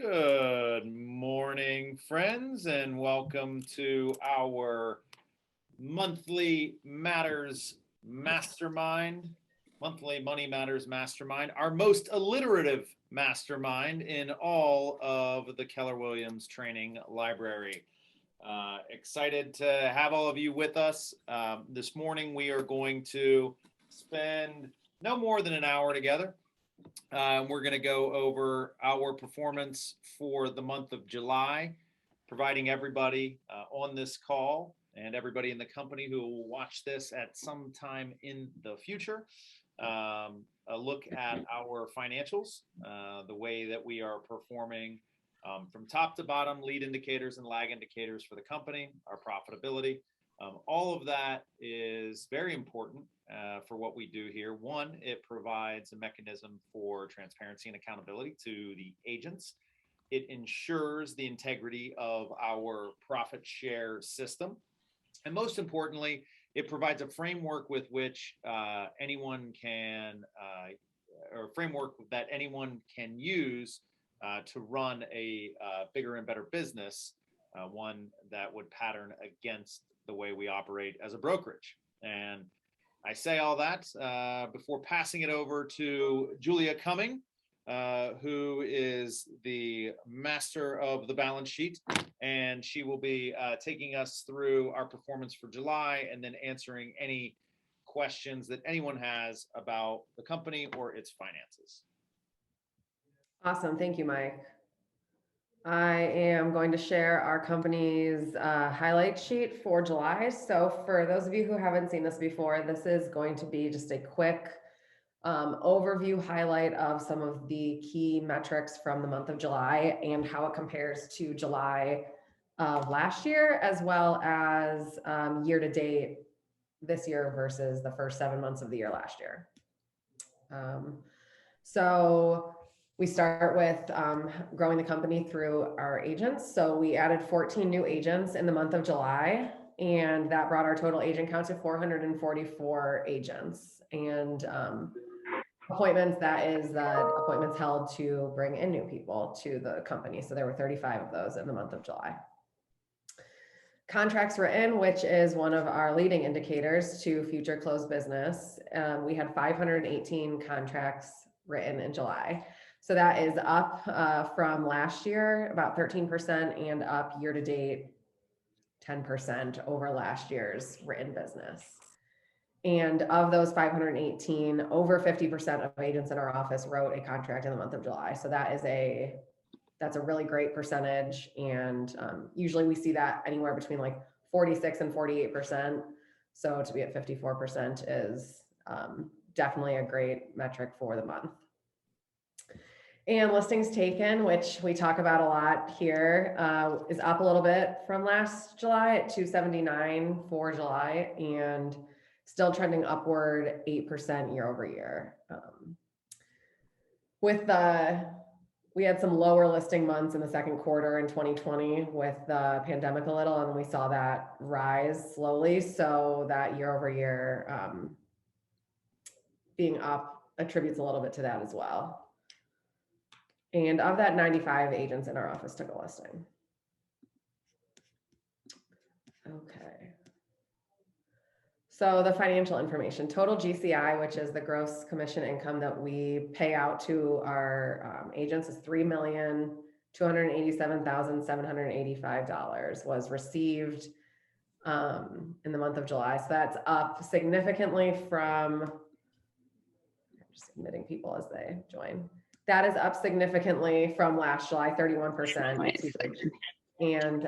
Good morning, friends, and welcome to our monthly Matters Mastermind, monthly Money Matters Mastermind, our most alliterative mastermind in all of the Keller Williams Training Library. Excited to have all of you with us. This morning, we are going to spend no more than an hour together. We're going to go over our performance for the month of July, providing everybody on this call and everybody in the company who will watch this at some time in the future a look at our financials, the way that we are performing from top to bottom, lead indicators and lag indicators for the company, our profitability. All of that is very important for what we do here. One, it provides a mechanism for transparency and accountability to the agents. It ensures the integrity of our profit share system. And most importantly, it provides a framework with which anyone can, or a framework that anyone can use to run a bigger and better business, one that would pattern against the way we operate as a brokerage. And I say all that before passing it over to Julia Cumming, who is the master of the balance sheet, and she will be taking us through our performance for July and then answering any questions that anyone has about the company or its finances. Awesome. Thank you, Mike. I am going to share our company's highlight sheet for July. So for those of you who haven't seen this before, this is going to be just a quick overview highlight of some of the key metrics from the month of July and how it compares to July of last year, as well as year to date this year versus the first 7 months of the year last year. So we start with growing the company through our agents. So we added 14 new agents in the month of July, and that brought our total agent count to 444 agents. And appointments, that is appointments held to bring in new people to the company. So there were 35 of those in the month of July. Contracts written, which is one of our leading indicators to future closed business. We had 518 contracts written in July. So that is up from last year, about 13%, and up year to date, 10% over last year's written business. And of those 518, over 50% of agents in our office wrote a contract in the month of July. So that's a really great percentage. And usually we see that anywhere between like 46 and 48%. So to be at 54% is definitely a great metric for the month. And listings taken, which we talk about a lot here, is up a little bit from last July at 279 for July, and still trending upward 8% year over year. We had some lower listing months in the second quarter in 2020 with the pandemic a little, and we saw that rise slowly. So that year over year being up attributes a little bit to that as well. And of that, 95 agents in our office took a listing. Okay. So the financial information, total GCI, which is the gross commission income that we pay out to our agents, is $3,287,785 was received in the month of July. So that's up significantly from, I'm just admitting people as they join. That is up significantly from last July, 31%, and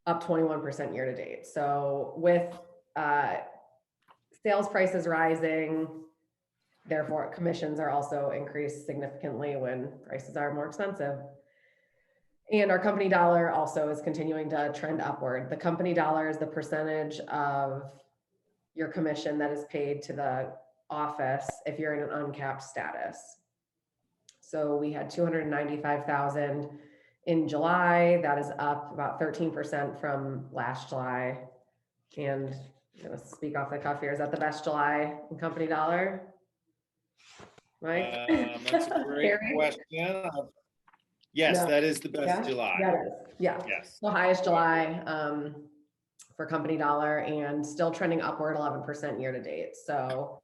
up 21% year to date. So with sales prices rising, therefore commissions are also increased significantly when prices are more expensive. And our company dollar also is continuing to trend upward. The company dollar is the percentage of your commission that is paid to the office if you're in an uncapped status. So we had 295,000 in July. That is up about 13% from last July. And I'm going to speak off the cuff here. Is that the best July in company dollar? Mike? That's a great Harry? question. Yes, No. that is the best Yeah, July. that is, yeah. Yes. The highest July for company dollar and still trending upward 11% year to date. So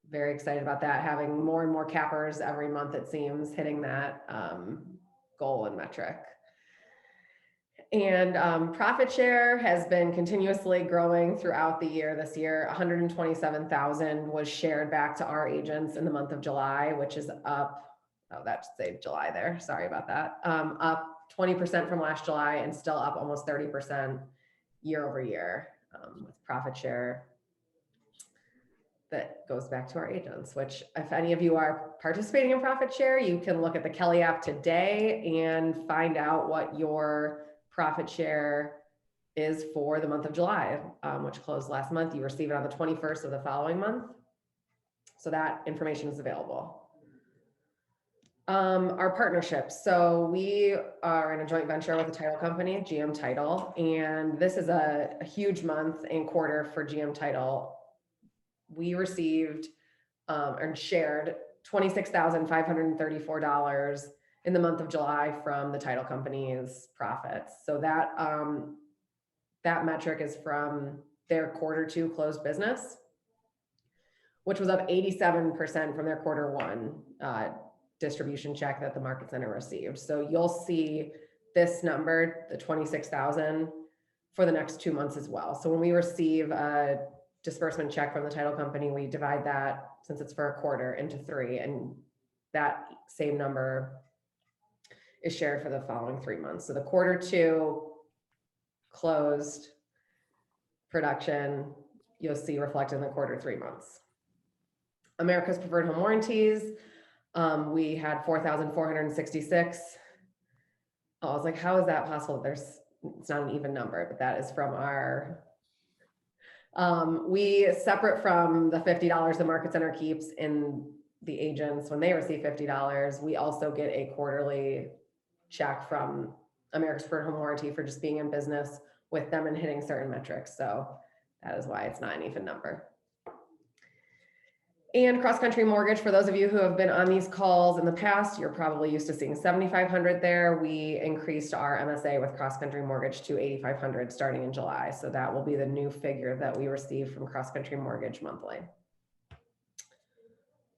very excited about that. Having more and more cappers every month, it seems, hitting that goal and metric. And profit share has been continuously growing throughout the year. This year, 127,000 was shared back to our agents in the month of July, which is up. Oh, that should say July there. Sorry about that. Up 20% from last July and still up almost 30% year over year with profit share that goes back to our agents, which if any of you are participating in profit share, you can look at the Kelly app today and find out what your profit share is for the month of July, which closed last month. You receive it on the 21st of the following month. So that information is available. Our partnerships. So we are in a joint venture with a title company, GM Title, and this is a huge month and quarter for GM Title. We received and shared $26,534 in the month of July from the title company's profits. So that that metric is from their quarter two closed business, which was up 87% from their quarter one distribution check that the market center received. So you'll see this number, the 26,000, for the next 2 months as well. So when we receive a disbursement check from the title company, we divide that, since it's for a quarter, into 3, and that same number is shared for the following 3 months. So the quarter two closed production, you'll see reflected in the quarter 3 months. America's Preferred Home Warranties, we had 4,466. I was like, how is that possible? It's not an even number, but that is from our we, separate from the $50 the market center keeps in the agents when they receive $50, we also get a quarterly check from America's Preferred Home Warranty for just being in business with them and hitting certain metrics. So that is why it's not an even number. And Cross Country Mortgage, for those of you who have been on these calls in the past, you're probably used to seeing 7,500 there. We increased our MSA with Cross Country Mortgage to 8,500 starting in July. So that will be the new figure that we receive from Cross Country Mortgage monthly.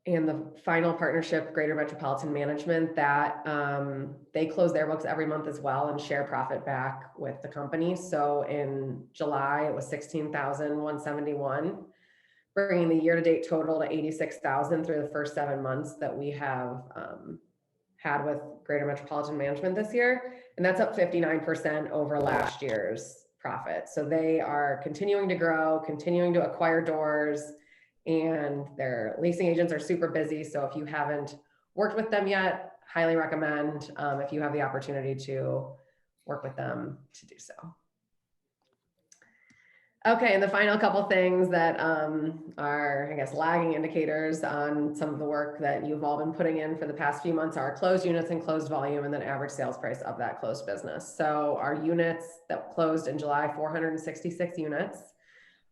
And the final partnership, Greater Metropolitan Management, that they close their books every month as well and share profit back with the company. So in July, it was 16,171. Bringing the year-to-date total to 86,000 through the first 7 months that we have had with Greater Metropolitan Management this year. And that's up 59% over last year's profit. So they are continuing to grow, continuing to acquire doors, and their leasing agents are super busy. So if you haven't worked with them yet, highly recommend, if you have the opportunity to work with them, to do so. Okay, and the final couple things that are, I guess, lagging indicators on some of the work that you've all been putting in for the past few months are closed units and closed volume, and then average sales price of that closed business. So our units that closed in July, 466 units,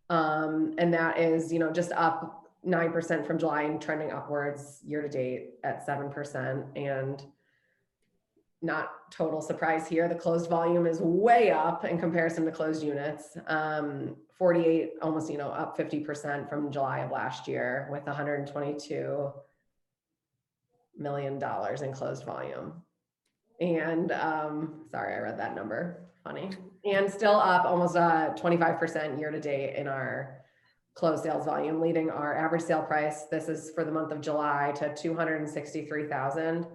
and that is, just up 9% from July and trending upwards year to date at 7%. And not total surprise here, the closed volume is way up in comparison to closed units. 48, almost, up 50% from July of last year, with $122 million in closed volume. And sorry, I read that number funny. And still up almost 25% year to date in our closed sales volume, leading our average sale price, this is for the month of July, to $263,000.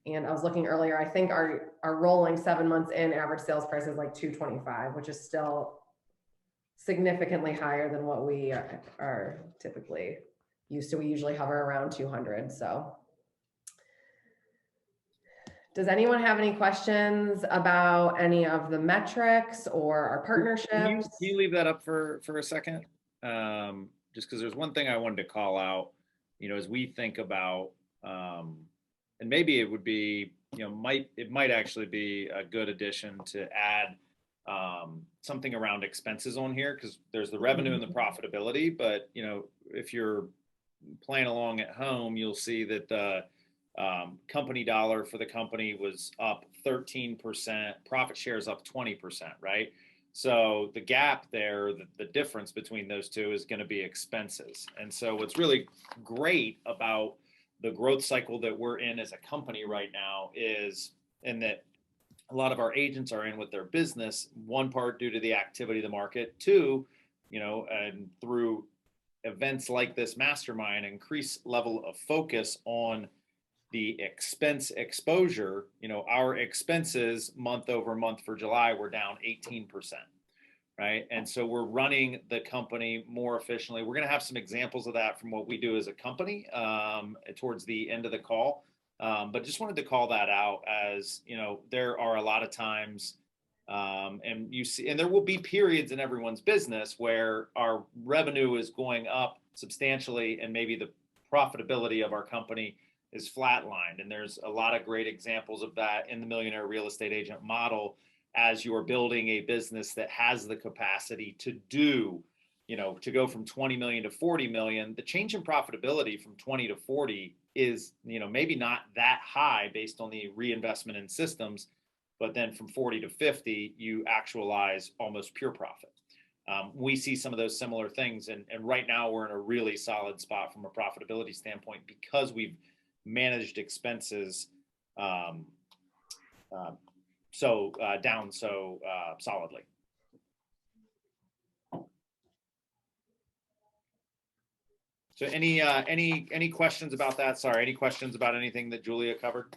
And I was looking earlier, I think our rolling 7 months in average sales price is like $225,000, which is still significantly higher than what we are typically used to. We usually hover around 200. So does anyone have any questions about any of the metrics or our partnerships? Can you leave that up for a second? Just because there's one thing I wanted to call out, as we think about, and maybe it would be, it might actually be a good addition to add something around expenses on here, because there's the revenue and the profitability. But, if you're playing along at home, you'll see that the company dollar for the company was up 13%, profit share is up 20%, right? So the gap there, the difference between those two is going to be expenses. And so what's really great about the growth cycle that we're in as a company right now is, and that a lot of our agents are in with their business, one part due to the activity of the market, two, and through events like this mastermind, increased level of focus on the expense exposure. Our expenses month over month for July were down 18%, right? And so we're running the company more efficiently. We're going to have some examples of that from what we do as a company towards the end of the call. But just wanted to call that out as, there are a lot of times, and you see, and there will be periods in everyone's business where our revenue is going up substantially and maybe the profitability of our company is flatlined. And there's a lot of great examples of that in the Millionaire Real Estate Agent model as you're building a business that has the capacity to do, to go from 20 million to 40 million. The change in profitability from 20 to 40 is, maybe not that high based on the reinvestment in systems, but then from 40 to 50, you actualize almost pure profit. We see some of those similar things. And right now we're in a really solid spot from a profitability standpoint because we've managed expenses down so solidly. So any questions about that? Sorry, any questions about anything that Julia covered?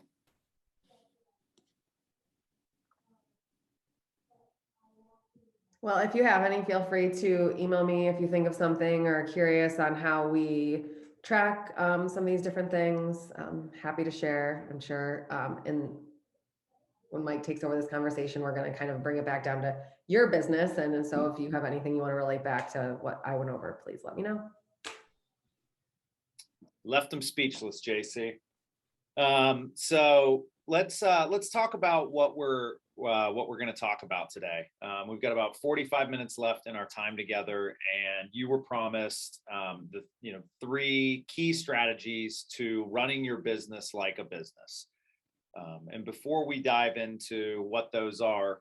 Well, if you have any, feel free to email me if you think of something or are curious on how we track some of these different things. I'm happy to share, I'm sure. And when Mike takes over this conversation, we're going to kind of bring it back down to your business. And so if you have anything you want to relate back to what I went over, please let me know. Left them speechless, JC. So let's talk about what we're going to talk about today. We've got about 45 minutes left in our time together, and you were promised the 3 key strategies to running your business like a business. And before we dive into what those are,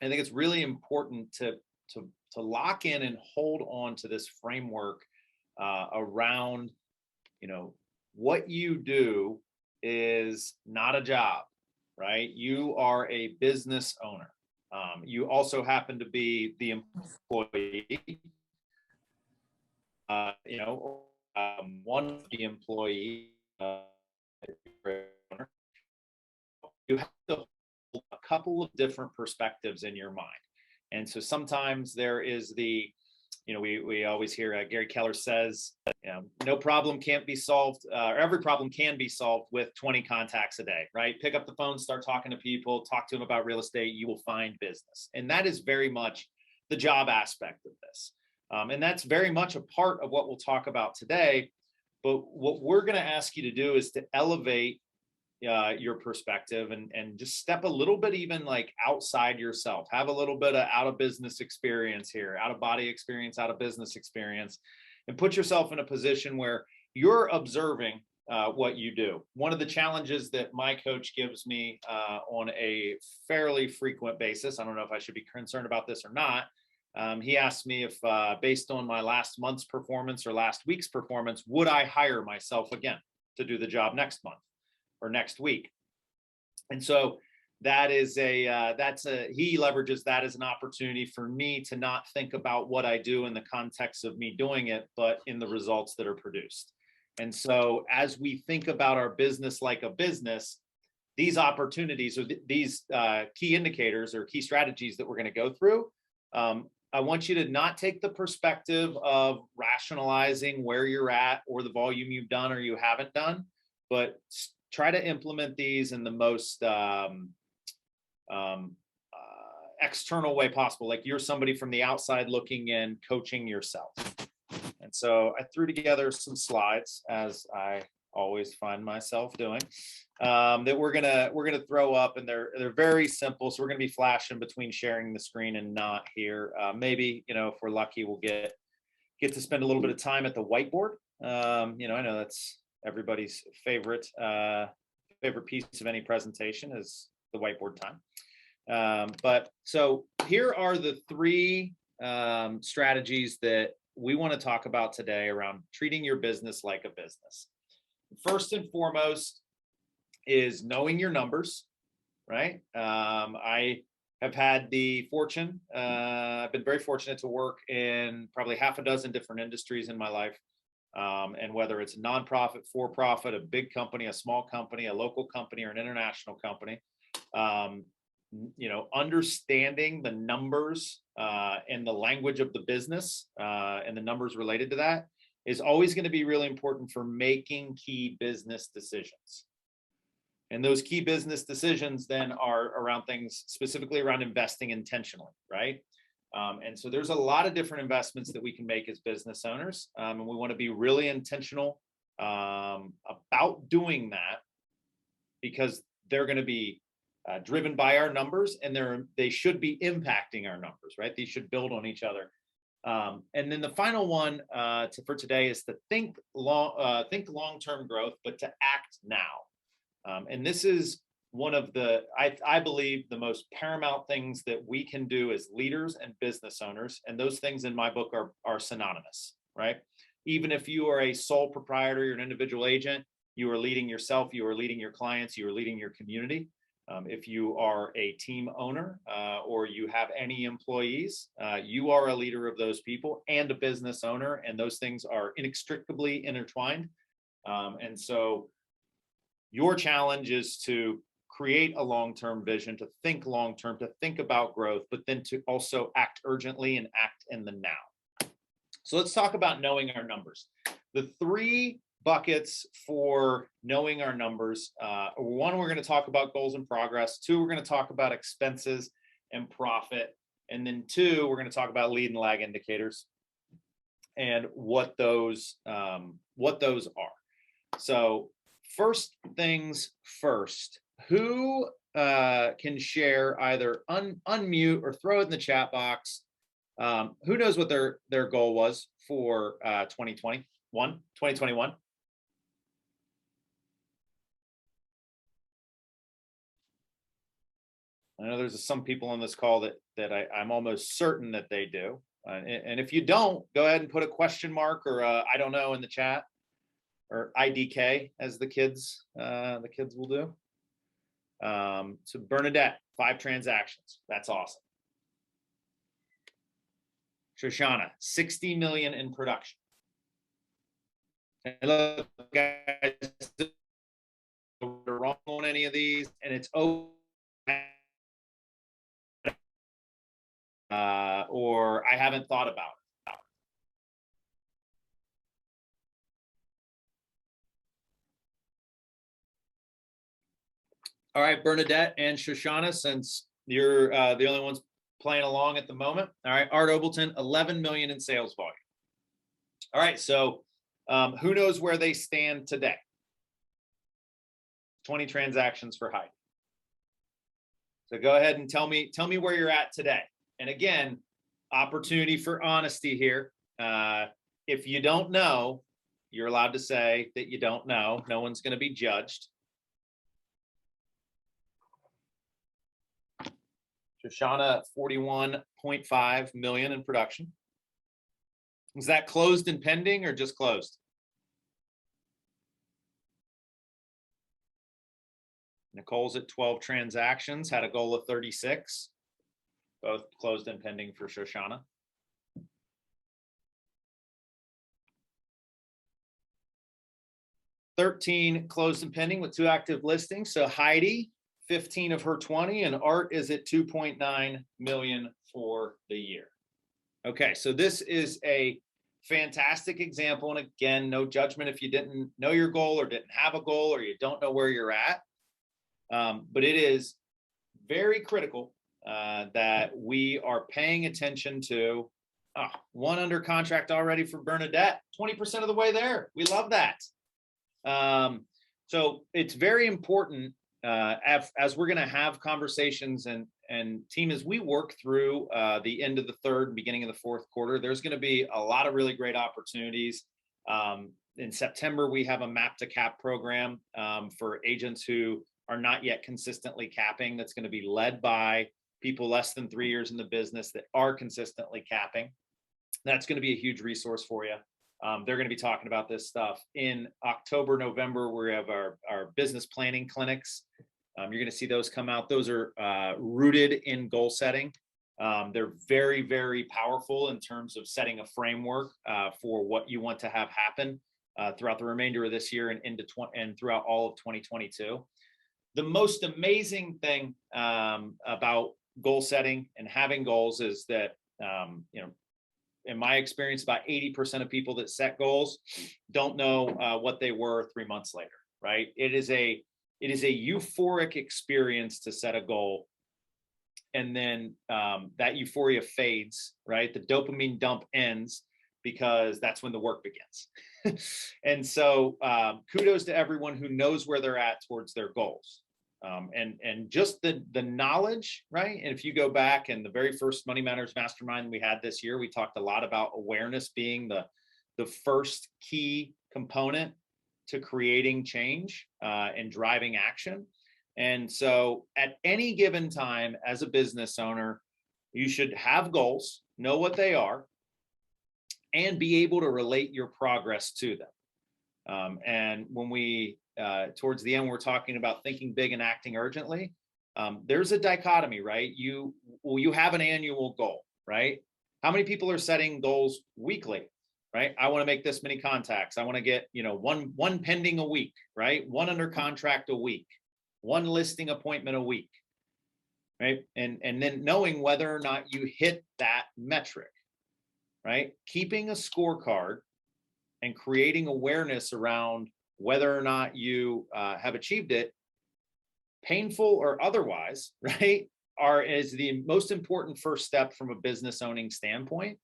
I think it's really important to lock in and hold on to this framework around, what you do is not a job, right? You are a business owner. You also happen to be the employee, one of the employees. You have to hold a couple of different perspectives in your mind. And so sometimes there is we always hear Gary Keller says, no problem can't be solved, or every problem can be solved with 20 contacts a day, right? Pick up the phone, start talking to people, talk to them about real estate, you will find business. And that is very much the job aspect of this. And that's very much a part of what we'll talk about today. But what we're going to ask you to do is to elevate your perspective and just step a little bit even like outside yourself, have a little bit of out of business experience here, out of body experience, out of business experience, and put yourself in a position where you're observing what you do. One of the challenges that my coach gives me on a fairly frequent basis, I don't know if I should be concerned about this or not. He asked me if based on my last month's performance or last week's performance, would I hire myself again to do the job next month or next week? And so that is he leverages that as an opportunity for me to not think about what I do in the context of me doing it, but in the results that are produced. And so as we think about our business like a business, these opportunities or these key indicators or key strategies that we're going to go through, I want you to not take the perspective of rationalizing where you're at or the volume you've done or you haven't done, but try to implement these in the most external way possible. Like you're somebody from the outside looking in, coaching yourself. And so I threw together some slides, as I always find myself doing, that we're gonna throw up, and they're very simple. So we're gonna be flashing between sharing the screen and not here. Maybe if we're lucky, we'll get get to spend a little bit of time at the whiteboard. You know, I know that's everybody's favorite piece of any presentation is the whiteboard time. But so here are the three strategies that we want to talk about today around treating your business like a business. First and foremost is knowing your numbers, right? I have had the fortune, I've been very fortunate to work in probably half a dozen different industries in my life. And whether it's a nonprofit, for-profit, a big company, a small company, a local company, or an international company, you know, understanding the numbers and the language of the business and the numbers related to that is always going to be really important for making key business decisions. And those key business decisions then are around things specifically around investing intentionally, right? And so there's a lot of different investments that we can make as business owners. And we want to be really intentional about doing that because they're going to be driven by our numbers and they should be impacting our numbers, right? These should build on each other. And then the final one for today is to think long-term growth, but to act now. And this is one of the, I believe, the most paramount things that we can do as leaders and business owners. And those things in my book are synonymous, right? Even if you are a sole proprietor, you're an individual agent, you are leading yourself, you are leading your clients, you are leading your community. If you are a team owner or you have any employees, you are a leader of those people and a business owner, and those things are inextricably intertwined. And so your challenge is to create a long-term vision, to think long-term, to think about growth, but then to also act urgently and act in the now. So let's talk about knowing our numbers. The three buckets for knowing our numbers. One, we're going to talk about goals and progress. Two, we're going to talk about expenses and profit. And then two, we're going to talk about lead and lag indicators and what those are. So first things first, who can share either unmute or throw it in the chat box? Who knows what their goal was for 2021? I know there's some people on this call that I'm almost certain that they do. And if you don't, go ahead and put a question mark or I don't know in the chat, or IDK as the kids will do. So Bernadette, 5 transactions. That's awesome. Shoshana, 60 million in production. And look, guys, wrong on any of these, and it's over. Or I haven't thought about it. All right, Bernadette and Shoshana, since you're the only ones playing along at the moment. All right, Art Obleton, 11 million in sales volume. All right, so who knows where they stand today? 20 transactions for Heidi. So go ahead and tell me where you're at today. And again, opportunity for honesty here. If you don't know, you're allowed to say that you don't know. No one's going to be judged. Shoshana, 41.5 million in production. Is that closed and pending or just closed? Nicole's at 12 transactions, had a goal of 36. Both closed and pending for Shoshana. $13 closed and pending with 2 active listings. So Heidi, 15 of her 20, and Art is at 2.9 million for the year. Okay, so this is a fantastic example. And again, no judgment if you didn't know your goal or didn't have a goal or you don't know where you're at. But it is very critical that we are paying attention to. One under contract already for Bernadette, 20% of the way there. We love that. So it's very important as we're going to have conversations and And team, as we work through the end of the third, beginning of the fourth quarter, there's going to be a lot of really great opportunities. In September, we have a map to cap program for agents who are not yet consistently capping. That's going to be led by people less than 3 years in the business that are consistently capping. That's going to be a huge resource for you. They're going to be talking about this stuff in October, November. We have our business planning clinics. You're going to see those come out. Those are rooted in goal setting. They're very, very powerful in terms of setting a framework for what you want to have happen throughout the remainder of this year and and throughout all of 2022. The most amazing thing about goal setting and having goals is that, in my experience, about 80% of people that set goals don't know what they were 3 months later, right? It is a euphoric experience to set a goal. And then that euphoria fades, right? The dopamine dump ends because that's when the work begins. And so kudos to everyone who knows where they're at towards their goals. And just the knowledge, right? And if you go back and the very first Money Matters Mastermind we had this year, we talked a lot about awareness being the first key component to creating change and driving action. And so at any given time as a business owner, you should have goals, know what they are, and be able to relate your progress to them. And when we towards the end, we're talking about thinking big and acting urgently. There's a dichotomy, right? You have an annual goal, right? How many people are setting goals weekly, right? I want to make this many contacts. I want to get, one pending a week, right? One under contract a week, one listing appointment a week, right? And then knowing whether or not you hit that metric, right? Keeping a scorecard and creating awareness around whether or not you have achieved it, painful or otherwise, right, is the most important first step from a business owning standpoint.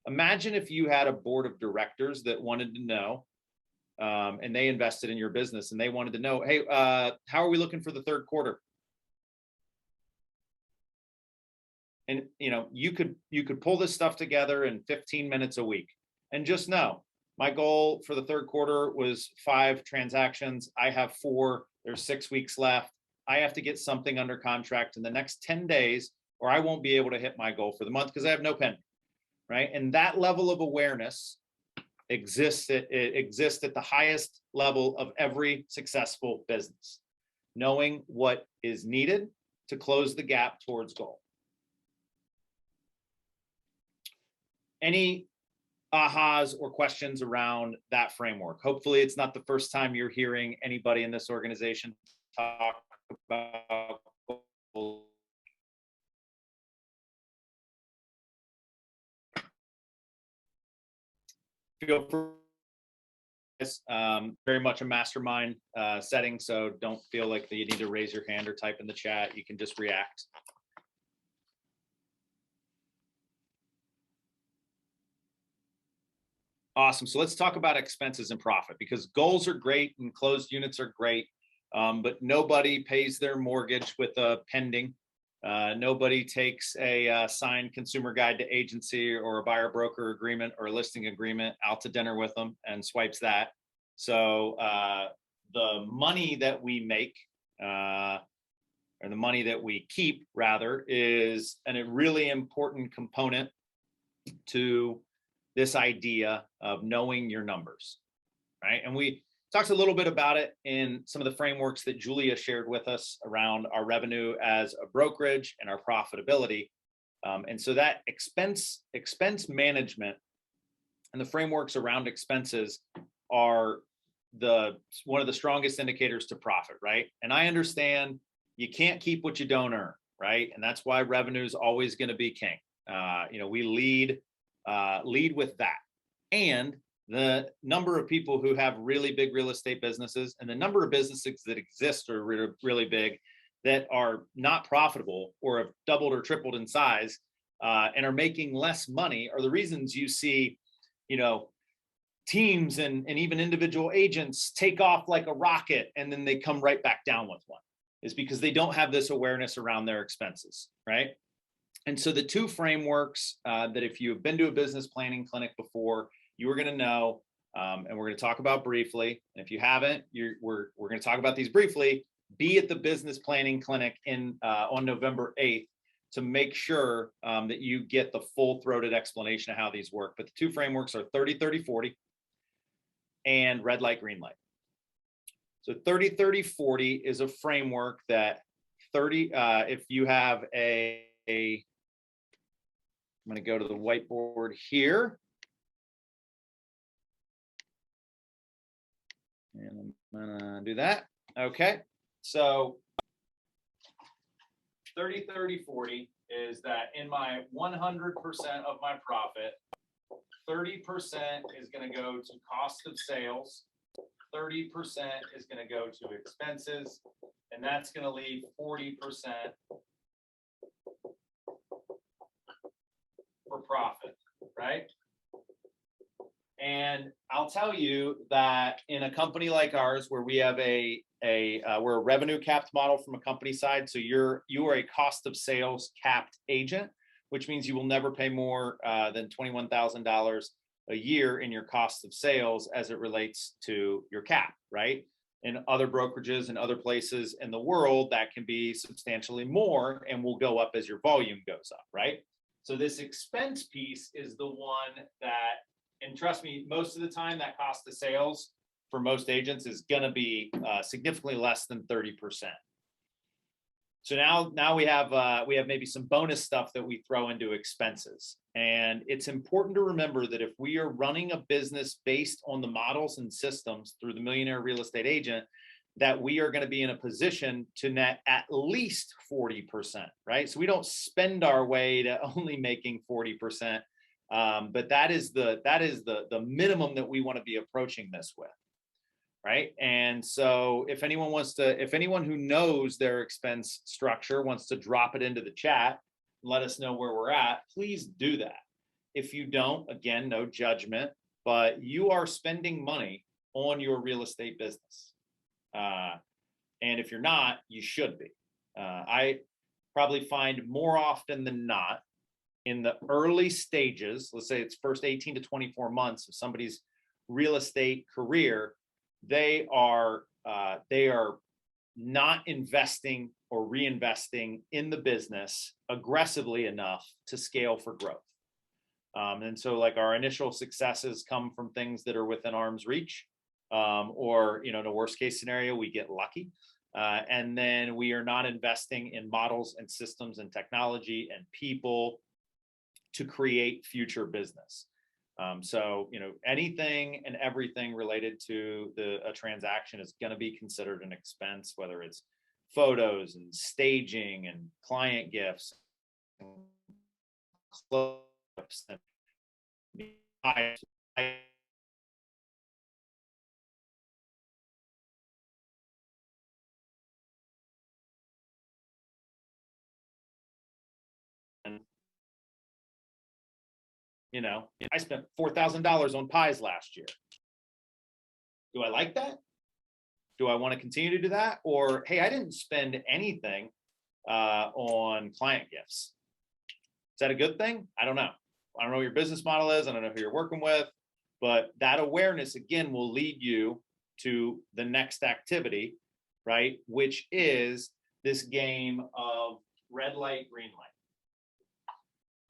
Imagine if you had a board of directors that wanted to know, and they invested in your business and they wanted to know, hey, how are we looking for the third quarter? And you could pull this stuff together in 15 minutes a week and just know, my goal for the third quarter was 5 transactions. I have 4. There's 6 weeks left. I have to get something under contract in the next 10 days, or I won't be able to hit my goal for the month because I have no pending, right? And that level of awareness exists at the highest level of every successful business, knowing what is needed to close the gap towards goal. Any ahas or questions around that framework? Hopefully it's not the first time you're hearing anybody in this organization talk about goals. Feel free. Very much a mastermind setting, so don't feel like that you need to raise your hand or type in the chat. You can just react. Awesome. So let's talk about expenses and profit, because goals are great and closed units are great, but nobody pays their mortgage with a pending. Nobody takes a signed consumer guide to agency or a buyer broker agreement or a listing agreement out to dinner with them and swipes that. So the money that we make, or the money that we keep rather, is a really important component to this idea of knowing your numbers, right? And we talked a little bit about it in some of the frameworks that Julia shared with us around our revenue as a brokerage and our profitability. And so that expense management and the frameworks around expenses are one of the strongest indicators to profit, right? And I understand you can't keep what you don't earn, right? And that's why revenue is always going to be king. We lead with that. And the number of people who have really big real estate businesses and the number of businesses that exist are really big that are not profitable or have doubled or tripled in size and are making less money are the reasons you see, teams and even individual agents take off like a rocket and then they come right back down with one. is because they don't have this awareness around their expenses, right? And so the two frameworks that if you've been to a business planning clinic before, you are going to know, and we're going to talk about briefly. And if you haven't, we're going to talk about these briefly. Be at the business planning clinic on November 8th to make sure that you get the full-throated explanation of how these work. But the two frameworks are 30, 30, 40 and red light, green light. So 30, 30, 40 is a framework that if you have I'm going to go to the whiteboard here. And I'm going to do that. Okay. So 30, 30, 40 is that in my 100% of my profit, 30% is going to go to cost of sales, 30% is going to go to expenses, and that's going to leave 40% for profit, right? And I'll tell you that in a company like ours, where we have we're a revenue capped model from a company side, so you are a cost of sales capped agent, which means you will never pay more than $21,000 a year in your cost of sales as it relates to your cap, right? In other brokerages and other places in the world, that can be substantially more and will go up as your volume goes up, right? So this expense piece is the one that, and trust me, most of the time that cost of sales for most agents is going to be significantly less than 30%. So now we have maybe some bonus stuff that we throw into expenses. And it's important to remember that if we are running a business based on the models and systems through the Millionaire Real Estate Agent, that we are going to be in a position to net at least 40%, right? So we don't spend our way to only making 40%, but that is the minimum that we want to be approaching this with, right? And so if anyone who knows their expense structure wants to drop it into the chat, let us know where we're at, please do that. If you don't, again, no judgment, but you are spending money on your real estate business. And if you're not, you should be. I probably find more often than not in the early stages, let's say it's first 18 to 24 months of somebody's real estate career, they are not investing or reinvesting in the business aggressively enough to scale for growth. And so like our initial successes come from things that are within arm's reach, or, in a worst case scenario, we get lucky. And then we are not investing in models and systems and technology and people to create future business. So, anything and everything related to a transaction is going to be considered an expense, whether it's photos and staging and client gifts and clips and I spent $4,000 on pies last year. Do I like that? Do I want to continue to do that? Or, hey, I didn't spend anything on client gifts. Is that a good thing? I don't know. I don't know what your business model is. I don't know who you're working with, but that awareness, again, will lead you to the next activity, right? Which is this game of red light, green light.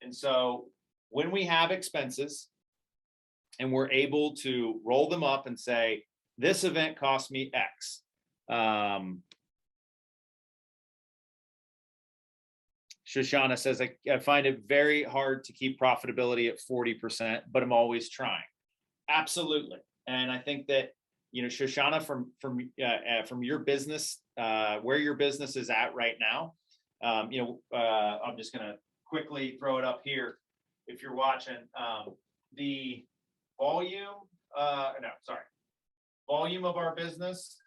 And so when we have expenses and we're able to roll them up and say, this event cost me X. Shoshana says, I find it very hard to keep profitability at 40%, but I'm always trying. Absolutely. And I think that, Shoshana, from your business, where your business is at right now, I'm just going to quickly throw it up here. If you're watching, the volume of our business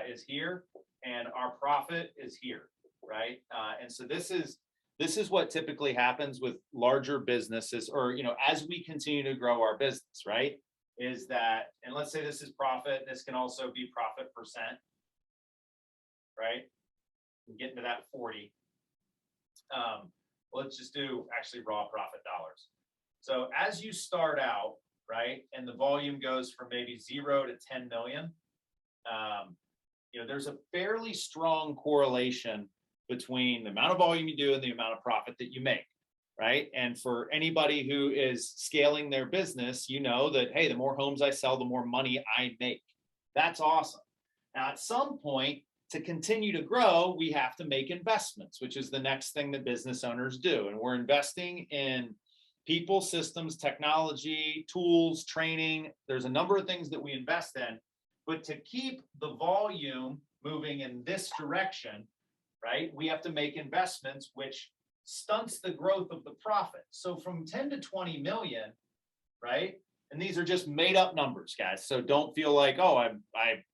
is here, and our profit is here, right? And so this is what typically happens with larger businesses, or as we continue to grow our business, right? Is that, and let's say this is profit. This can also be profit percent, right? and get into that 40. Let's just do actually raw profit dollars. So as you start out, right, and the volume goes from maybe 0 to 10 million, there's a fairly strong correlation between the amount of volume you do and the amount of profit that you make, right? And for anybody who is scaling their business, you know that, hey, the more homes I sell, the more money I make. That's awesome. Now, at some point, to continue to grow, we have to make investments, which is the next thing that business owners do. And we're investing in people, systems, technology, tools, training. There's a number of things that we invest in. But to keep the volume moving in this direction, right, we have to make investments, which stunts the growth of the profit. So from 10 to 20 million, right? And these are just made up numbers, guys. So don't feel like, oh,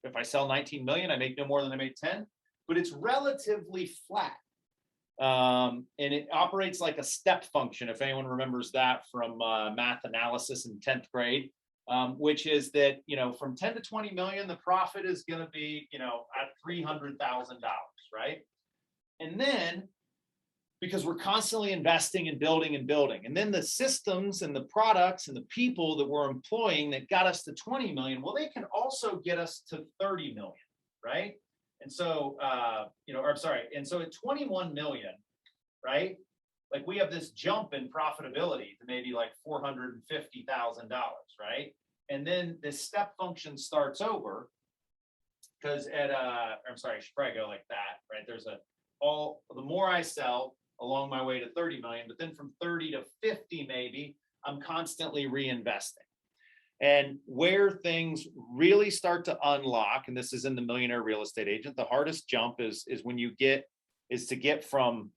if I sell 19 million, I make no more than I made 10, but it's relatively flat. And it operates like a step function, if anyone remembers that from math analysis in 10th grade, which is that, from 10 to 20 million, the profit is going to be, at $300,000, right? And then, because we're constantly investing and building and building. And then the systems and the products and the people that we're employing that got us to 20 million, well, they can also get us to 30 million, right? And so, and so at 21 million, right? Like we have this jump in profitability to maybe like $450,000, right? And then this step function starts over because I should probably go like that, right? There's the more I sell, along my way to 30 million, but then from 30 to 50, maybe I'm constantly reinvesting. And where things really start to unlock, and this is in the Millionaire Real Estate Agent, the hardest jump is to get from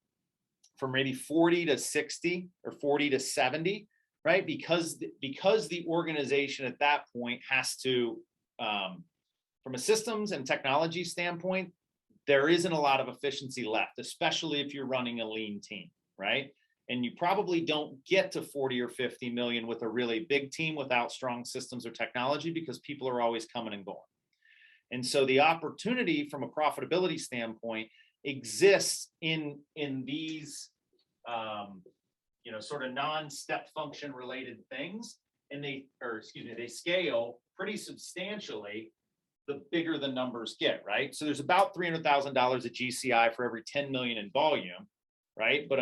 maybe 40 to 60 or 40 to 70, right? Because the organization at that point has to, from a systems and technology standpoint, there isn't a lot of efficiency left, especially if you're running a lean team, right? And you probably don't get to 40 or 50 million with a really big team without strong systems or technology because people are always coming and going. And so the opportunity from a profitability standpoint exists in these, sort of non-step function related things. And they scale pretty substantially the bigger the numbers get, right? So there's about $300,000 at GCI for every 10 million in volume, right? But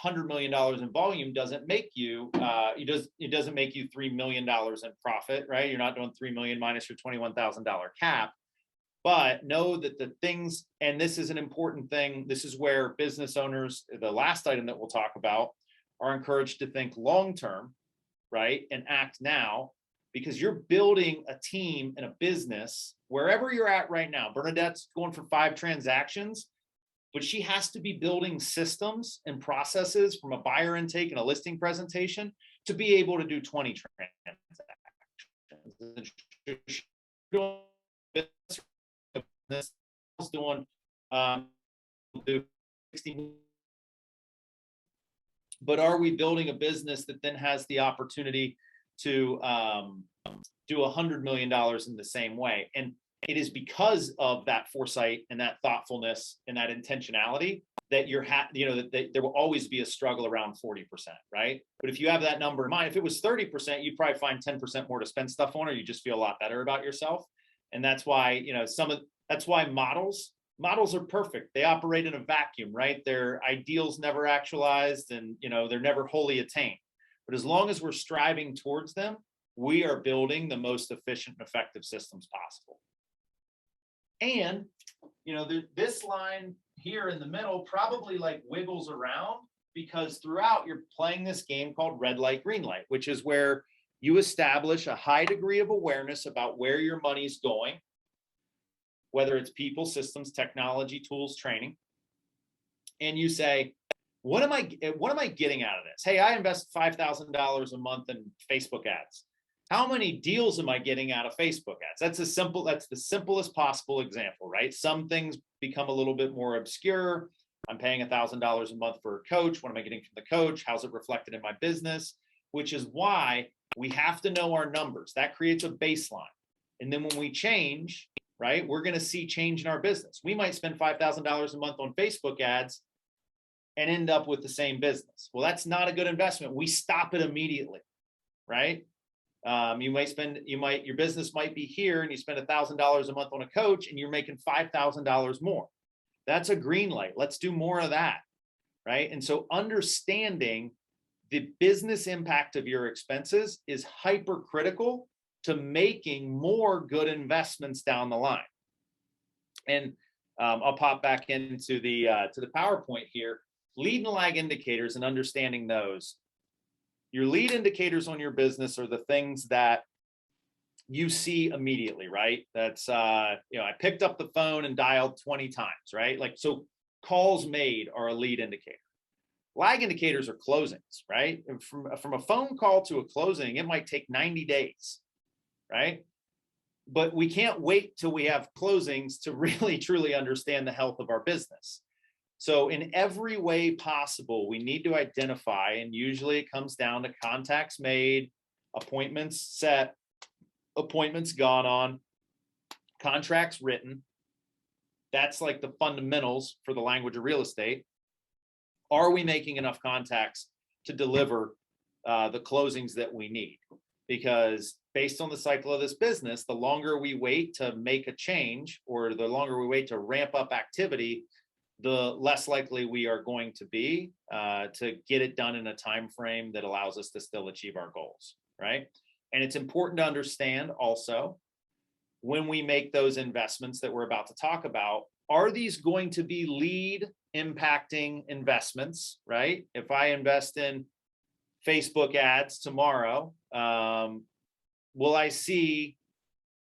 $100 million in volume doesn't make you, it doesn't make you $3 million in profit, right? You're not doing 3 million minus your $21,000 cap. But know that the things, and this is an important thing, this is where business owners, the last item that we'll talk about, are encouraged to think long-term, right? And act now, because you're building a team and a business wherever you're at right now. Bernadette's going for 5 transactions, but she has to be building systems and processes from a buyer intake and a listing presentation to be able to do 20 transactions. Doing 60. But are we building a business that then has the opportunity to do $100 million in the same way? And it is because of that foresight and that thoughtfulness and that intentionality that that there will always be a struggle around 40%, right? But if you have that number in mind, if it was 30%, you'd probably find 10% more to spend stuff on, or you just feel a lot better about yourself. And that's why, that's why models are perfect. They operate in a vacuum, right? Their ideals never actualized, and they're never wholly attained. But as long as we're striving towards them, we are building the most efficient and effective systems possible. And this line here in the middle probably like wiggles around, because throughout you're playing this game called red light, green light, which is where you establish a high degree of awareness about where your money's going, whether it's people, systems, technology, tools, training. And you say, what am I getting out of this? Hey, I invest $5,000 a month in Facebook ads. How many deals am I getting out of Facebook ads? That's the simplest possible example, right? Some things become a little bit more obscure. I'm paying $1,000 a month for a coach. What am I getting from the coach? How's it reflected in my business? Which is why we have to know our numbers. That creates a baseline. And then when we change, right? We're going to see change in our business. We might spend $5,000 a month on Facebook ads and end up with the same business. Well, that's not a good investment. We stop it immediately, right? Your business might be here and you spend $1,000 a month on a coach and you're making $5,000 more. That's a green light. Let's do more of that, right? And so understanding the business impact of your expenses is hypercritical to making more good investments down the line. And I'll pop back into the PowerPoint here. Lead and lag indicators and understanding those. Your lead indicators on your business are the things that you see immediately, right? That's, I picked up the phone and dialed 20 times, right? Like, so calls made are a lead indicator. Lag indicators are closings, right? And from a phone call to a closing, it might take 90 days, right? But we can't wait till we have closings to really, truly understand the health of our business. So in every way possible, we need to identify, and usually it comes down to contacts made, appointments set, appointments gone on, contracts written. That's like the fundamentals for the language of real estate. Are we making enough contacts to deliver the closings that we need? Because based on the cycle of this business, the longer we wait to make a change or the longer we wait to ramp up activity, the less likely we are going to be to get it done in a time frame that allows us to still achieve our goals, right? And it's important to understand also, when we make those investments that we're about to talk about, are these going to be lead impacting investments, right? If I invest in Facebook ads tomorrow, will I see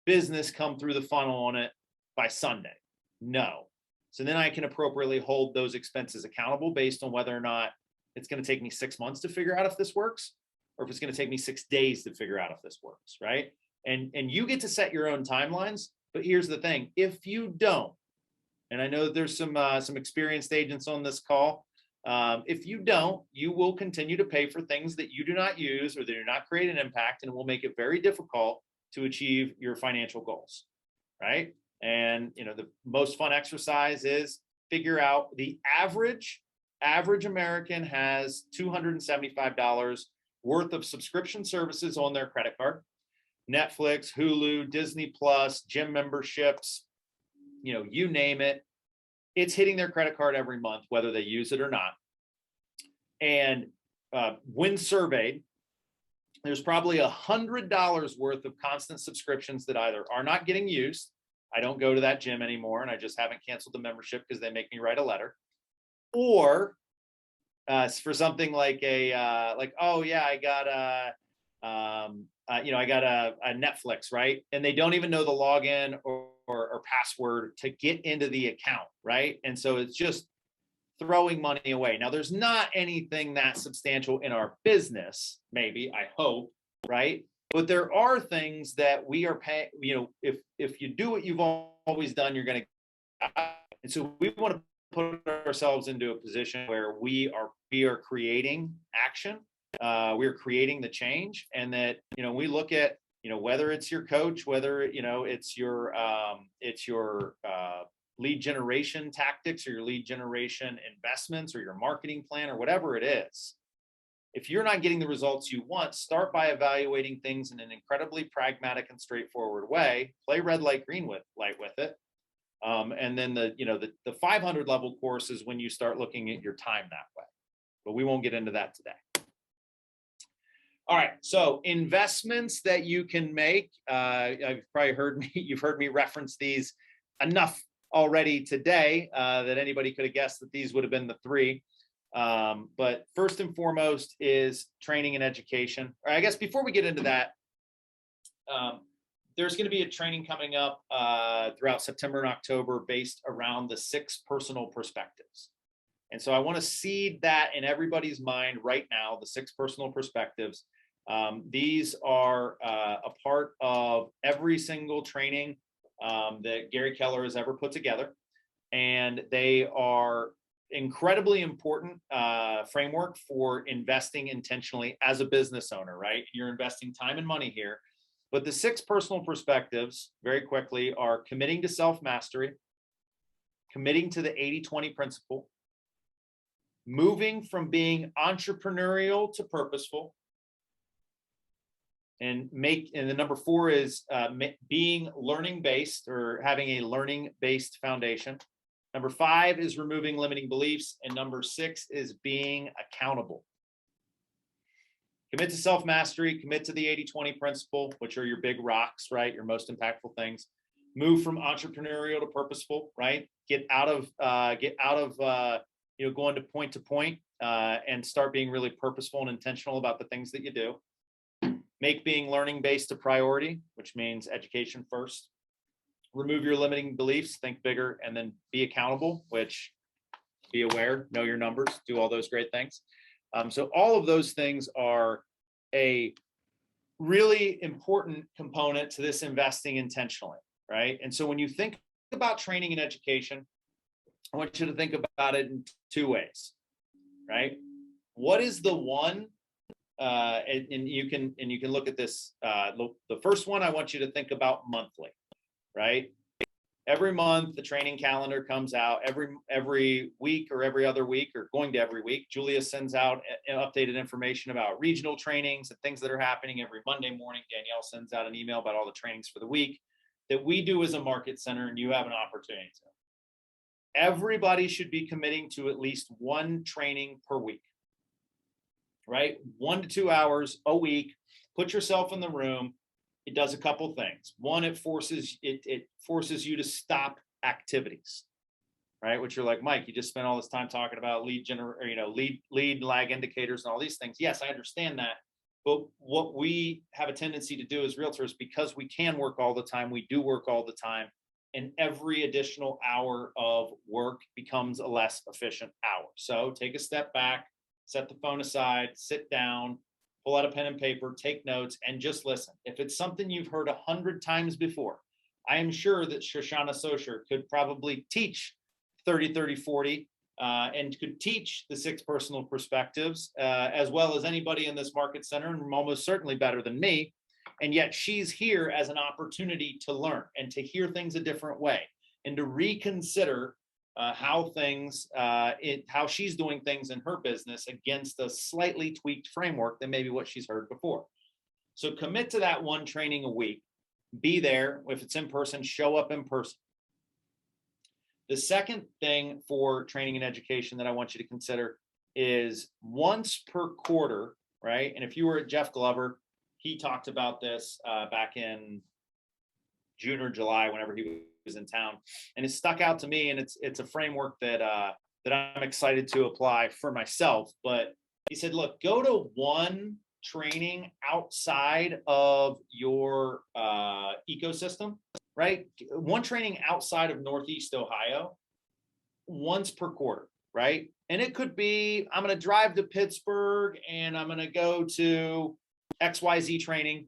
business come through the funnel on it by Sunday? No. So then I can appropriately hold those expenses accountable based on whether or not it's going to take me 6 months to figure out if this works, or if it's going to take me 6 days to figure out if this works, right? And you get to set your own timelines, but here's the thing: if you don't, and I know there's some experienced agents on this call, if you don't, you will continue to pay for things that you do not use or that do not create an impact, and it will make it very difficult to achieve your financial goals, right? And the most fun exercise is figure out the average American has $275 worth of subscription services on their credit card. Netflix, Hulu, Disney Plus, gym memberships, you name it. It's hitting their credit card every month, whether they use it or not. And when surveyed, there's probably $100 worth of constant subscriptions that either are not getting used. I don't go to that gym anymore, and I just haven't canceled the membership because they make me write a letter. Or for something like oh yeah, I got a Netflix, right? And they don't even know the login or password to get into the account, right? And so it's just throwing money away. Now, there's not anything that substantial in our business, maybe, I hope, right? But there are things that we are paying, if you do what you've always done, you're going to. And so we want to put ourselves into a position where we are creating action. We are creating the change, and that, we look at, whether it's your coach, whether, it's your lead generation tactics or your lead generation investments or your marketing plan or whatever it is. If you're not getting the results you want, start by evaluating things in an incredibly pragmatic and straightforward way. Play red light, green light with it. And then the 500 level course is when you start looking at your time that way. But we won't get into that today. All right, so investments that you can make. You've heard me reference these enough already today that anybody could have guessed that these would have been the three. But first and foremost is training and education. Or I guess before we get into that, there's going to be a training coming up throughout September and October based around the 6 personal perspectives. And so I want to seed that in everybody's mind right now, the 6 personal perspectives. These are a part of every single training that Gary Keller has ever put together. And they are incredibly important framework for investing intentionally as a business owner, right? You're investing time and money here. But the 6 personal perspectives, very quickly, are committing to self-mastery, committing to the 80-20 principle, moving from being entrepreneurial to purposeful, and the number 4 is being learning-based or having a learning-based foundation. Number 5 is removing limiting beliefs. And number 6 is being accountable. Commit to self-mastery, commit to the 80-20 principle, which are your big rocks, right? Your most impactful things. Move from entrepreneurial to purposeful, right? Get out of going to point, and start being really purposeful and intentional about the things that you do. Make being learning-based a priority, which means education first. Remove your limiting beliefs, think bigger, and then be accountable, which be aware, know your numbers, do all those great things. So all of those things are a really important component to this investing intentionally, right? And so when you think about training and education, I want you to think about it in 2 ways, right? What is the one, and you can look at this. The first one, I want you to think about monthly, right? Every month, the training calendar comes out every week or every other week, or going to every week. Julia sends out updated information about regional trainings and things that are happening every Monday morning. Danielle sends out an email about all the trainings for the week that we do as a market center, and you have an opportunity to. Everybody should be committing to at least 1 training per week, right? 1 to 2 hours a week. Put yourself in the room. It does a couple things. One, it forces you to stop activities, right? Which you're like, Mike, you just spent all this time talking about lead lag indicators and all these things. Yes, I understand that. But what we have a tendency to do as realtors, because we can work all the time, we do work all the time, and every additional hour of work becomes a less efficient hour. So take a step back, set the phone aside, sit down, pull out a pen and paper, take notes, and just listen. If it's something you've heard 100 times before, I am sure that Shoshana Socher could probably teach 30, 30, 40, and could teach the 6 personal perspectives as well as anybody in this market center, and almost certainly better than me. And yet she's here as an opportunity to learn and to hear things a different way and to reconsider how she's doing things in her business against a slightly tweaked framework than maybe what she's heard before. So commit to that 1 training a week. Be there. If it's in person, show up in person. The second thing for training and education that I want you to consider is once per quarter, right? And if you were at Jeff Glover, he talked about this back in June or July, whenever he was in town, and it stuck out to me. And it's a framework that I'm excited to apply for myself. But he said, look, go to 1 training outside of your ecosystem, right? 1 training outside of Northeast Ohio once per quarter, right? And it could be, I'm going to drive to Pittsburgh and I'm going to go to XYZ training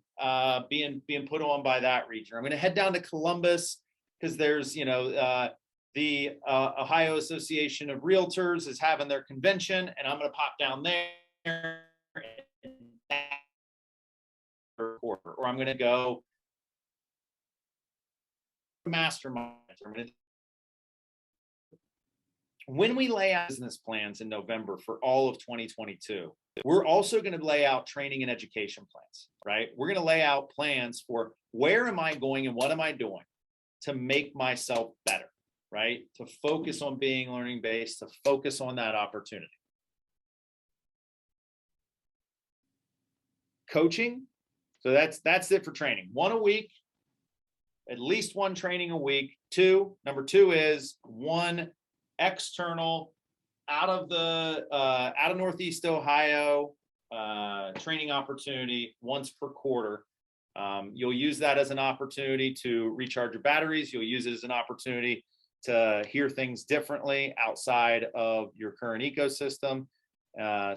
being put on by that region. I'm going to head down to Columbus because there's, the Ohio Association of Realtors is having their convention, and I'm going to pop down there. Or I'm going to go Mastermind. When we lay out business plans in November for all of 2022, we're also going to lay out training and education plans, right? We're going to lay out plans for where am I going and what am I doing to make myself better, right? To focus on being learning based, to focus on that opportunity. Coaching. So that's it for training. 1 a week, at least 1 training a week. Number two is 1 external out of Northeast Ohio training opportunity once per quarter. You'll use that as an opportunity to recharge your batteries. You'll use it as an opportunity to hear things differently outside of your current ecosystem.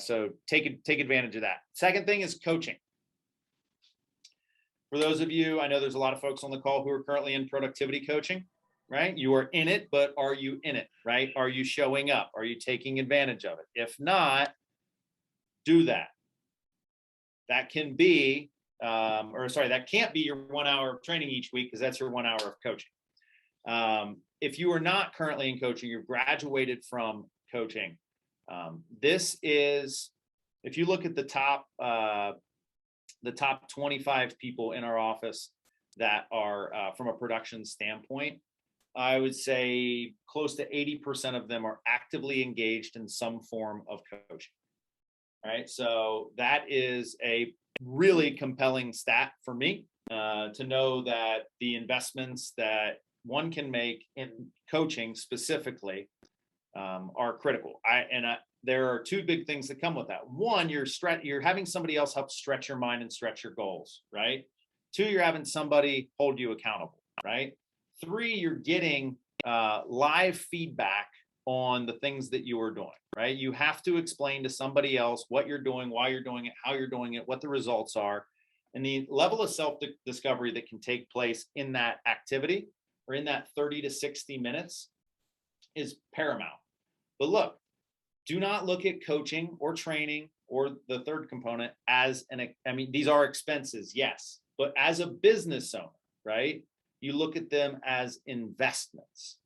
So take advantage of that. Second thing is coaching. For those of you, I know there's a lot of folks on the call who are currently in productivity coaching, right? You are in it, but are you in it, right? Are you showing up? Are you taking advantage of it? If not, do that. That can be that can't be your 1 hour of training each week because that's your 1 hour of coaching. If you are not currently in coaching, you've graduated from coaching. This is, if you look at the top 25 people in our office that are from a production standpoint, I would say close to 80% of them are actively engaged in some form of coaching. All right. So that is a really compelling stat for me to know that the investments that one can make in coaching specifically are critical. There are two big things that come with that. One, you're having somebody else help stretch your mind and stretch your goals, right? Two, you're having somebody hold you accountable, right? Three, you're getting live feedback on the things that you are doing, right? You have to explain to somebody else what you're doing, why you're doing it, how you're doing it, what the results are. And the level of self-discovery that can take place in that activity or in that 30 to 60 minutes is paramount. But look, do not look at coaching or training or the third component as these are expenses, yes, but as a business owner, right? You look at them as investments,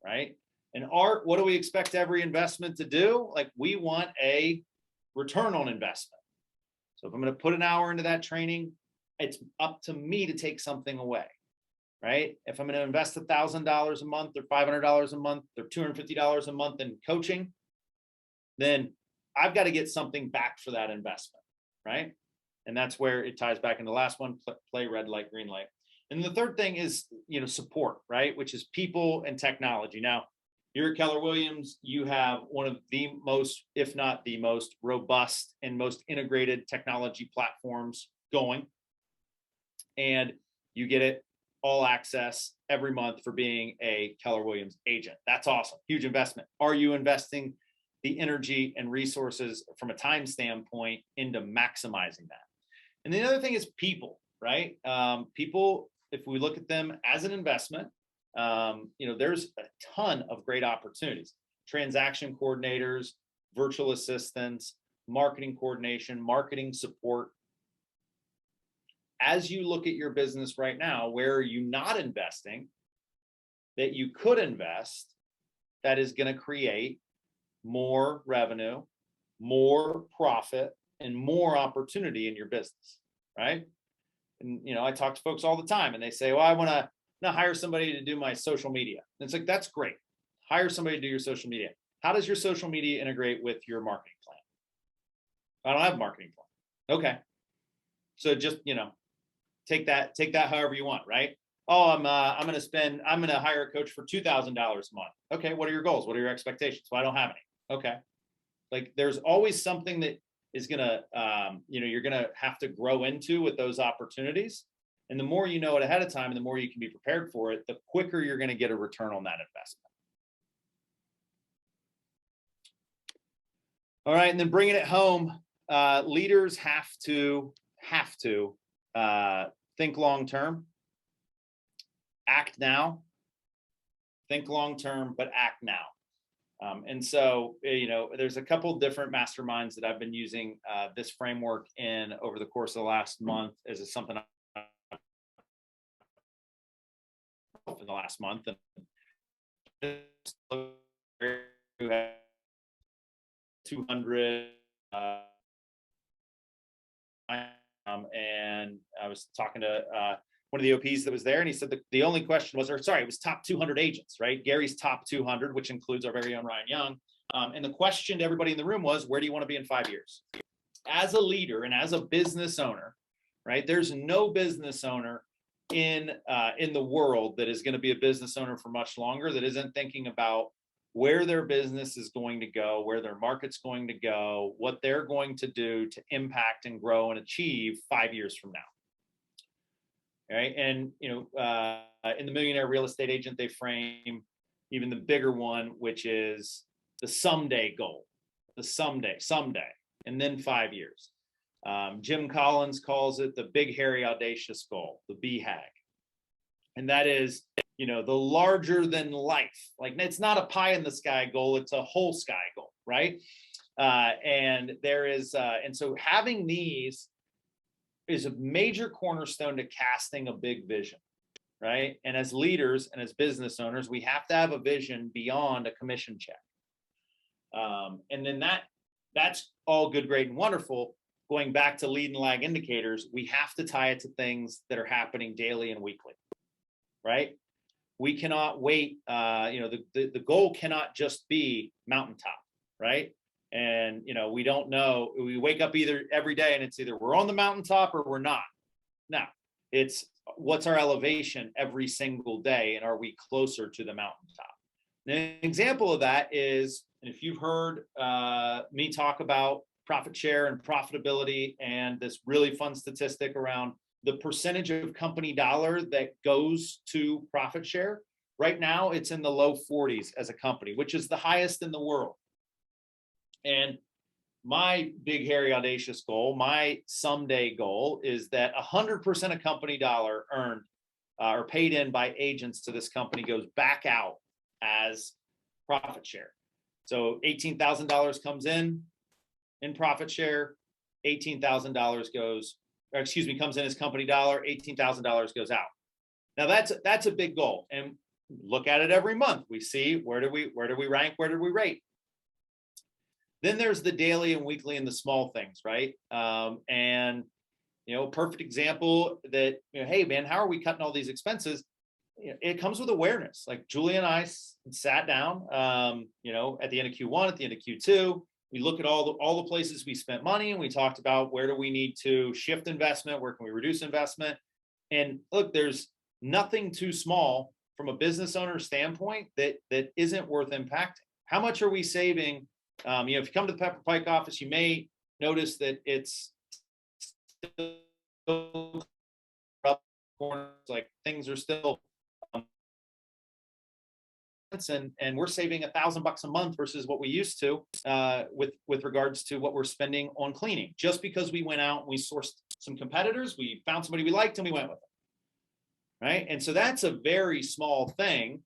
right? And Art, what do we expect every investment to do? Like, we want a return on investment. So if I'm going to put an hour into that training, it's up to me to take something away, right? If I'm going to invest $1,000 a month or $500 a month or $250 a month in coaching, then I've got to get something back for that investment, right? And that's where it ties back into the last one, play red light, green light. And the third thing is, support, right? Which is people and technology. Now, here at Keller Williams, you have one of the most, if not the most robust and most integrated technology platforms going. And you get it all access every month for being a Keller Williams agent. That's awesome. Huge investment. Are you investing the energy and resources from a time standpoint into maximizing that? And the other thing is people, right? People, if we look at them as an investment, there's a ton of great opportunities. Transaction coordinators, virtual assistants, marketing coordination, marketing support. As you look at your business right now, where are you not investing that you could invest that is going to create more revenue, more profit, and more opportunity in your business, right? And, I talk to folks all the time and they say, well, I want to hire somebody to do my social media. And it's like, that's great. Hire somebody to do your social media. How does your social media integrate with your marketing plan? I don't have a marketing plan. Okay. So just, take that however you want, right? Oh, I'm going to hire a coach for $2,000 a month. Okay. What are your goals? What are your expectations? Well, I don't have any. Okay. Like, there's always something that is going to, you're going to have to grow into with those opportunities. And the more you know it ahead of time and the more you can be prepared for it, the quicker you're going to get a return on that investment. All right. And then bringing it home, leaders have to think long-term, act now, think long-term, but act now. And so, there's a couple different masterminds that I've been using this framework in over the course of the last month as something in the last month. And 200 and I was talking to one of the OPs that was there, and he said the only question was, it was top 200 agents, right? Gary's top 200, which includes our very own Ryan Young. And the question to everybody in the room was, where do you want to be in 5 years? As a leader and as a business owner, right? There's no business owner in the world that is going to be a business owner for much longer that isn't thinking about where their business is going to go, where their market's going to go, what they're going to do to impact and grow and achieve 5 years from now. All right. And, in the Millionaire Real Estate Agent, they frame even the bigger one, which is the someday goal, the someday, and then 5 years. Jim Collins calls it the big, hairy, audacious goal, the BHAG. And that is, the larger than life. Like, it's not a pie in the sky goal, it's a whole sky goal, right? And there is, and so having these is a major cornerstone to casting a big vision, right? And as leaders and as business owners, we have to have a vision beyond a commission check. And then that's all good, great, and wonderful. Going back to lead and lag indicators, we have to tie it to things that are happening daily and weekly, right? We cannot wait. The goal cannot just be mountaintop, right? And we don't know. We wake up either every day and it's either we're on the mountaintop or we're not. No, it's what's our elevation every single day, and are we closer to the mountaintop? And an example of that is, and if you've heard me talk about profit share and profitability, and this really fun statistic around the percentage of company dollar that goes to profit share, right now it's in the low 40s as a company, which is the highest in the world. And my big, hairy, audacious goal, my someday goal, is that 100% of company dollar earned or paid in by agents to this company goes back out as profit share. So $18,000 comes in profit share, $18,000 comes in as company dollar, $18,000 goes out. Now that's a big goal, and look at it every month. We see where do we rank, where did we rate. Then there's the daily and weekly and the small things, right? And perfect example that hey man, how are we cutting all these expenses? It comes with awareness. Like Julie and I sat down, at the end of Q1, at the end of Q2. We look at all the places we spent money, and we talked about where do we need to shift investment, where can we reduce investment. And look, there's nothing too small from a business owner standpoint that isn't worth impacting. How much are we saving? If you come to the Pepper Pike office, you may notice that it's still like things are still and we're saving $1,000 a month versus what we used to with regards to what we're spending on cleaning, just because we went out and we sourced some competitors, we found somebody we liked and we went with them, right? And so that's a very small thing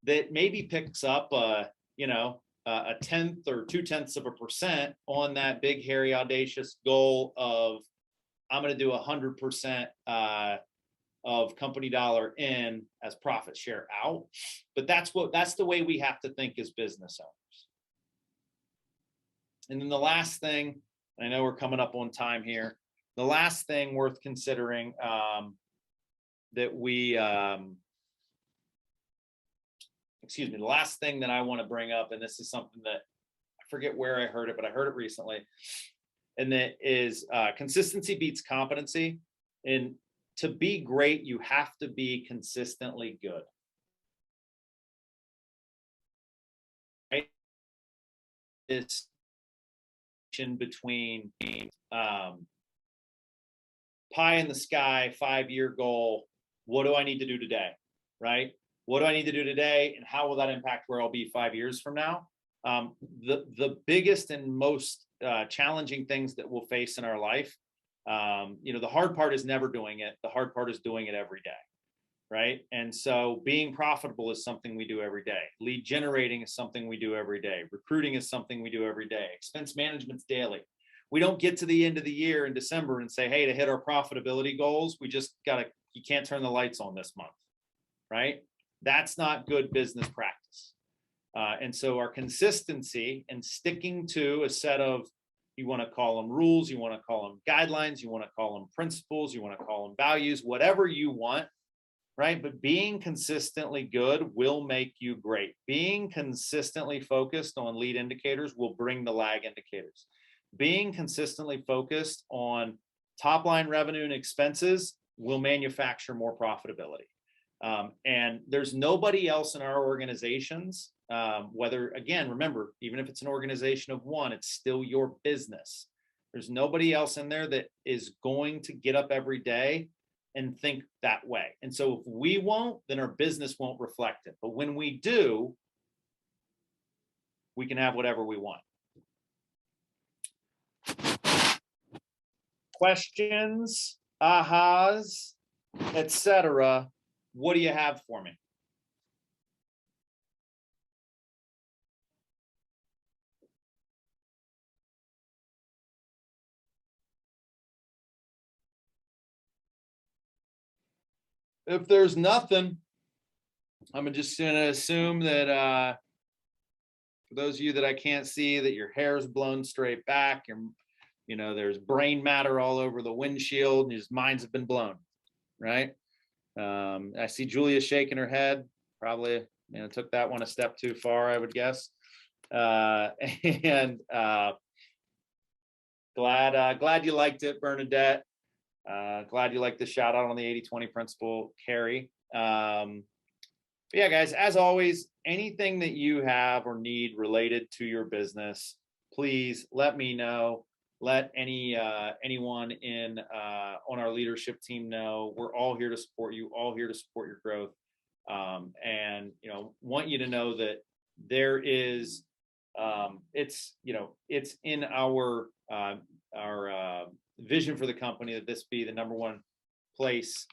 that maybe picks up a tenth or 0.2% on that big, hairy, audacious goal of I'm going to do 100% of company dollar in as profit share out. But that's the way we have to think as business owners. And then the last thing, I know we're coming up on time here. The last thing worth considering the last thing that I want to bring up, and this is something that I forget where I heard it, but I heard it recently, and that is consistency beats competency. And to be great, you have to be consistently good. Right? It's in between pie in the sky, 5-year goal. What do I need to do today? Right? What do I need to do today, and how will that impact where I'll be 5 years from now? The biggest and most challenging things that we'll face in our life, the hard part is never doing it. The hard part is doing it every day, right? And so being profitable is something we do every day. Lead generating is something we do every day. Recruiting is something we do every day. Expense management's daily. We don't get to the end of the year in December and say, hey, to hit our profitability goals, you can't turn the lights on this month, right? That's not good business practice. And so our consistency and sticking to a set of, you want to call them rules, you want to call them guidelines, you want to call them principles, you want to call them values, whatever you want, right? But being consistently good will make you great. Being consistently focused on lead indicators will bring the lag indicators. Being consistently focused on top line revenue and expenses will manufacture more profitability. And there's nobody else in our organizations, whether, again, remember, even if it's an organization of one, it's still your business. There's nobody else in there that is going to get up every day and think that way. And so if we won't, then our business won't reflect it. But when we do, we can have whatever we want. Questions, ahas, etc. What do you have for me? if there's nothing, I'm just gonna assume that for those of you that I can't see, that your hair's blown straight back, and there's brain matter all over the windshield, and your minds have been blown, right? I see Julia shaking her head. Probably, took that one a step too far, I would guess. And glad you liked it, Bernadette. Glad you liked the shout out on the 80-20 principle, Carrie. But yeah, guys, as always, anything that you have or need related to your business, please let me know. Let anyone on our leadership team know. We're all here to support you, all here to support your growth. And want you to know that there is it's in our vision for the company that this be the number one place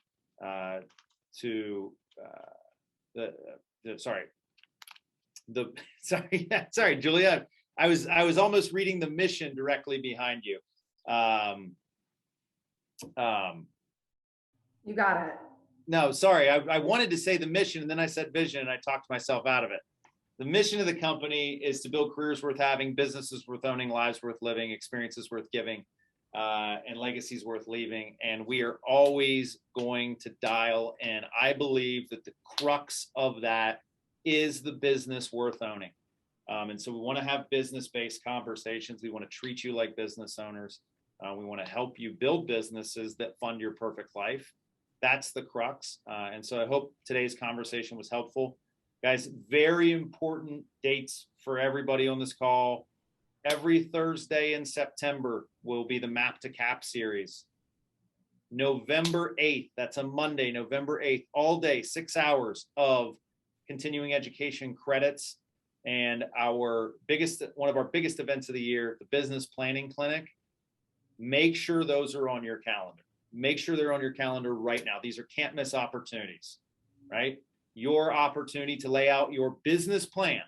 sorry, Julia. I was almost reading the mission directly behind you. You got it. No, sorry. I wanted to say the mission, and then I said vision, and I talked myself out of it. The mission of the company is to build careers worth having, businesses worth owning, lives worth living, experiences worth giving, and legacies worth leaving. And we are always going to dial in. I believe that the crux of that is the business worth owning. And so we want to have business-based conversations. We want to treat you like business owners. We want to help you build businesses that fund your perfect life. That's the crux. And so I hope today's conversation was helpful. Guys, very important dates for everybody on this call. Every Thursday in September will be the Map to Cap series. November 8th, that's a Monday, November 8th, all day, 6 hours of continuing education credits. And one of our biggest events of the year, the Business Planning Clinic. Make sure those are on your calendar. Make sure they're on your calendar right now. These are can't miss opportunities, right? Your opportunity to lay out your business plan,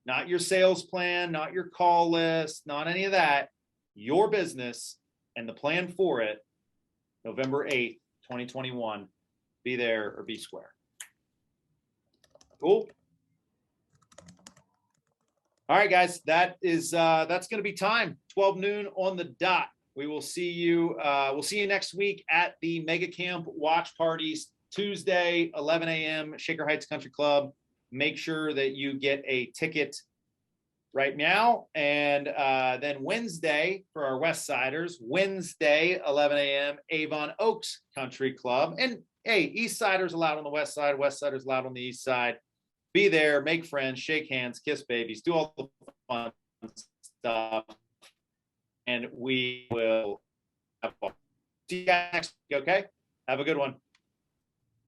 not your sales plan, not your call list, not any of that, your business and the plan for it, November 8th, 2021, be there or be square. Cool. All right, guys, that's going to be time, 12 noon on the dot. We will see you. We'll see you next week at the Mega Camp Watch Parties, Tuesday, 11 a.m. Shaker Heights Country Club. Make sure that you get a ticket right now. And then Wednesday for our West Siders, Wednesday, 11 a.m. Avon Oaks Country Club. And hey, East Siders allowed on the West Side, West Siders allowed on the East Side. Be there, make friends, shake hands, kiss babies, do all the fun stuff. And we will have fun. See you guys next week, okay? Have a good one.